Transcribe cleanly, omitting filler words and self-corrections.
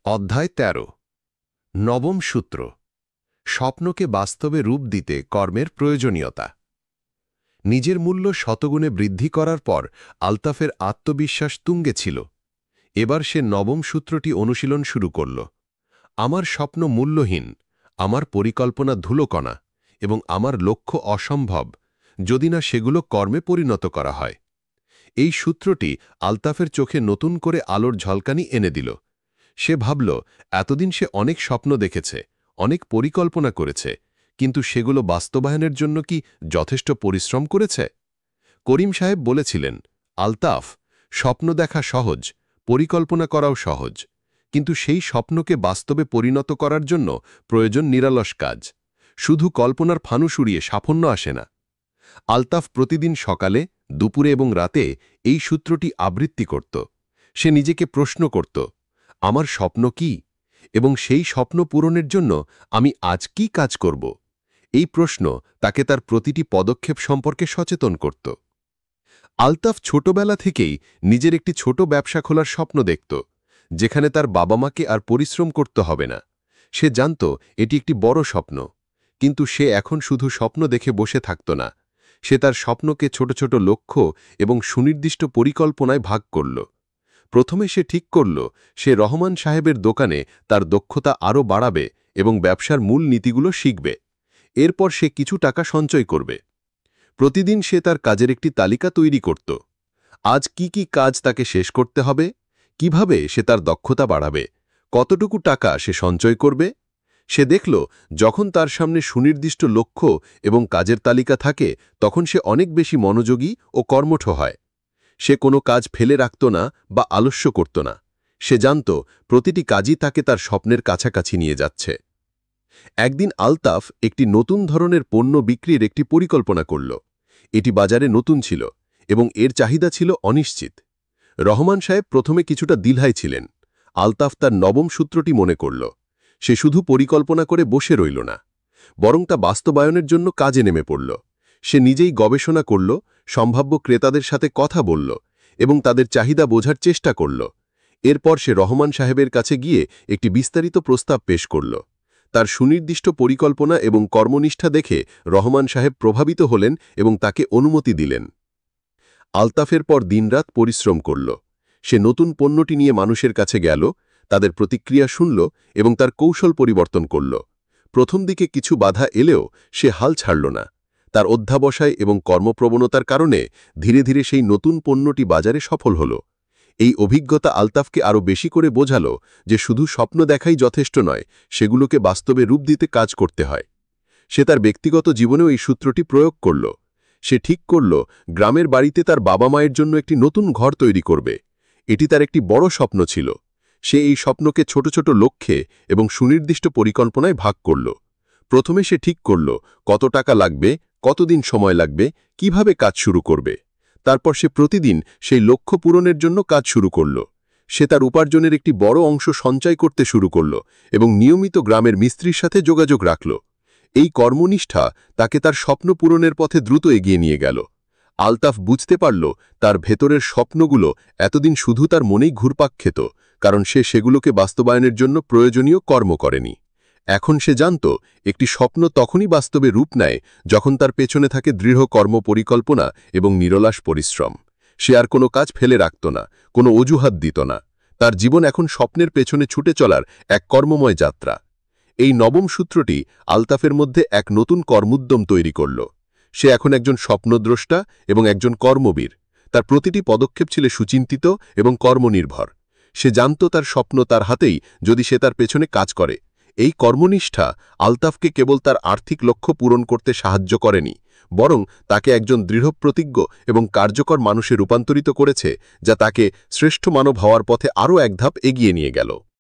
অধ্যায় ১৩ নবম সূত্র স্বপ্নকে বাস্তবে রূপ দিতে কর্মের প্রয়োজনীয়তা। নিজের মূল্য শতগুণে বৃদ্ধি করার পর আলতাফের আত্মবিশ্বাস তুঙ্গে ছিল। এবার সে নবম সূত্রটি অনুশীলন শুরু করল। আমার স্বপ্ন মূল্যহীন, আমার পরিকল্পনা ধুলোকণা এবং আমার লক্ষ্য অসম্ভব যদি না সেগুলো কর্মে পরিণত করা হয়। এই সূত্রটি আলতাফের চোখে নতুন করে আলোর ঝলকানি এনে দিল। সে ভাবল, এতদিন সে অনেক স্বপ্ন দেখেছে, অনেক পরিকল্পনা করেছে, কিন্তু সেগুলো বাস্তবায়নের জন্য কি যথেষ্ট পরিশ্রম করেছে? করিম সাহেব বলেছিলেন, আলতাফ, স্বপ্ন দেখা সহজ, পরিকল্পনা করাও সহজ, কিন্তু সেই স্বপ্নকে বাস্তবে পরিণত করার জন্য প্রয়োজন নিরলস কাজ। শুধু কল্পনার ফানুস উড়িয়ে সাফল্য আসে না। আলতাফ প্রতিদিন সকালে, দুপুরে এবং রাতে এই সূত্রটি আবৃত্তি করত। সে নিজেকে প্রশ্ন করত, আমার স্বপ্ন কি, এবং সেই স্বপ্ন পূরণের জন্য আমি আজ কি কাজ করব? এই প্রশ্ন তাকে তার প্রতিটি পদক্ষেপ সম্পর্কে সচেতন করত। আলতাফ ছোটবেলা থেকেই নিজের একটি ছোট ব্যবসা খোলার স্বপ্ন দেখত, যেখানে তার বাবা মাকে আর পরিশ্রম করতে হবে না। সে জানত এটি একটি বড় স্বপ্ন, কিন্তু সে এখন শুধু স্বপ্ন দেখে বসে থাকত না। সে তার স্বপ্নকে ছোট ছোট লক্ষ্য এবং সুনির্দিষ্ট পরিকল্পনায় ভাগ করল। প্রথমে সে ঠিক করল সে রহমান সাহেবের দোকানে তার দক্ষতা আরও বাড়াবে এবং ব্যবসার মূল নীতিগুলো শিখবে। এরপর সে কিছু টাকা সঞ্চয় করবে। প্রতিদিন সে তার কাজের একটি তালিকা তৈরি করত। আজ কি কি কাজ তাকে শেষ করতে হবে, কিভাবে সে তার দক্ষতা বাড়াবে, কতটুকু টাকা সে সঞ্চয় করবে। সে দেখল, যখন তার সামনে সুনির্দিষ্ট লক্ষ্য এবং কাজের তালিকা থাকে, তখন সে অনেক বেশি মনোযোগী ও কর্মঠ হয়। সে কোনো কাজ ফেলে রাখত না বা আলস্য করত না। সে জানত প্রতিটি কাজই তাকে তার স্বপ্নের কাছাকাছি নিয়ে যাচ্ছে। একদিন আলতাফ একটি নতুন ধরনের পণ্য বিক্রির একটি পরিকল্পনা করল। এটি বাজারে নতুন ছিল এবং এর চাহিদা ছিল অনিশ্চিত। রহমান সাহেব প্রথমে কিছুটা দ্বিধায় ছিলেন। আলতাফ তার নবম সূত্রটি মনে করল। সে শুধু পরিকল্পনা করে বসে রইল না, বরং তা বাস্তবায়নের জন্য কাজে নেমে পড়ল। সে নিজেই গবেষণা করল, সম্ভাব্য ক্রেতাদের সাথে কথা বলল এবং তাদের চাহিদা বোঝার চেষ্টা করল। এরপর সে রহমান সাহেবের কাছে গিয়ে একটি বিস্তারিত প্রস্তাব পেশ করল। তার সুনির্দিষ্ট পরিকল্পনা এবং কর্মনিষ্ঠা দেখে রহমান সাহেব প্রভাবিত হলেন এবং তাকে অনুমতি দিলেন। আলতাফের পর দিনরাত পরিশ্রম করল। সে নতুন পণ্যটি নিয়ে মানুষের কাছে গেল, তাদের প্রতিক্রিয়া শুনল এবং তার কৌশল পরিবর্তন করল। প্রথম দিকে কিছু বাধা এলেও সে হাল ছাড়ল না। তার অধ্যাবসায় এবং কর্মপ্রবণতার কারণে ধীরে ধীরে সেই নতুন পণ্যটি বাজারে সফল হল। এই অভিজ্ঞতা আলতাফকে আরও বেশি করে বোঝাল যে শুধু স্বপ্ন দেখাই যথেষ্ট নয়, সেগুলোকে বাস্তবে রূপ দিতে কাজ করতে হয়। সে তার ব্যক্তিগত জীবনেও এই সূত্রটি প্রয়োগ করল। সে ঠিক করল গ্রামের বাড়িতে তার বাবা মায়ের জন্য একটি নতুন ঘর তৈরি করবে। এটি তার একটি বড় স্বপ্ন ছিল। সে এই স্বপ্নকে ছোট ছোট লক্ষ্যে এবং সুনির্দিষ্ট পরিকল্পনায় ভাগ করল। প্রথমে সে ঠিক করল কত টাকা লাগবে, কতদিন সময় লাগবে, কিভাবে কাজ শুরু করবে। তারপর সে প্রতিদিন সেই লক্ষ্য পূরণের জন্য কাজ শুরু করল। সে তার উপার্জনের একটি বড় অংশ সঞ্চয় করতে শুরু করল এবং নিয়মিত গ্রামের মিস্ত্রির সাথে যোগাযোগ রাখল। এই কর্মনিষ্ঠা তাকে তার স্বপ্ন পূরণের পথে দ্রুত এগিয়ে নিয়ে গেল। আলতাফ বুঝতে পারল তার ভেতরের স্বপ্নগুলো এতদিন শুধু তার মনেই ঘুরপাক খেত, কারণ সে সেগুলোকে বাস্তবায়নের জন্য প্রয়োজনীয় কর্ম করেনি। এখন সে জানত একটি স্বপ্ন তখনই বাস্তবে রূপ নেয় যখন তার পেছনে থাকে দৃঢ় কর্ম পরিকল্পনা এবং নিরলস পরিশ্রম। সে আর কোনো কাজ ফেলে রাখত না, কোনো অজুহাত দিত না। তার জীবন এখন স্বপ্নের পেছনে ছুটে চলার এক কর্মময় যাত্রা। এই নবম সূত্রটি আলতাফের মধ্যে এক নতুন কর্মোদ্যম তৈরি করল। সে এখন একজন স্বপ্নদ্রষ্টা এবং একজন কর্মবীর। তার প্রতিটি পদক্ষেপ ছিল সুচিন্তিত এবং কর্মনির্ভর। সে জানত তার স্বপ্ন তার হাতেই, যদি সে তার পেছনে কাজ করে। এই কর্মনিষ্ঠা আলতাফকে কেবল তার আর্থিক লক্ষ্য পূরণ করতে সাহায্য করেনি, বরং তাকে একজন দৃঢ়প্রতিজ্ঞ এবং কার্যকর মানুষে রূপান্তরিত করেছে, যা তাকে শ্রেষ্ঠ মানব হওয়ার পথে আরও এক ধাপ এগিয়ে নিয়ে গেল।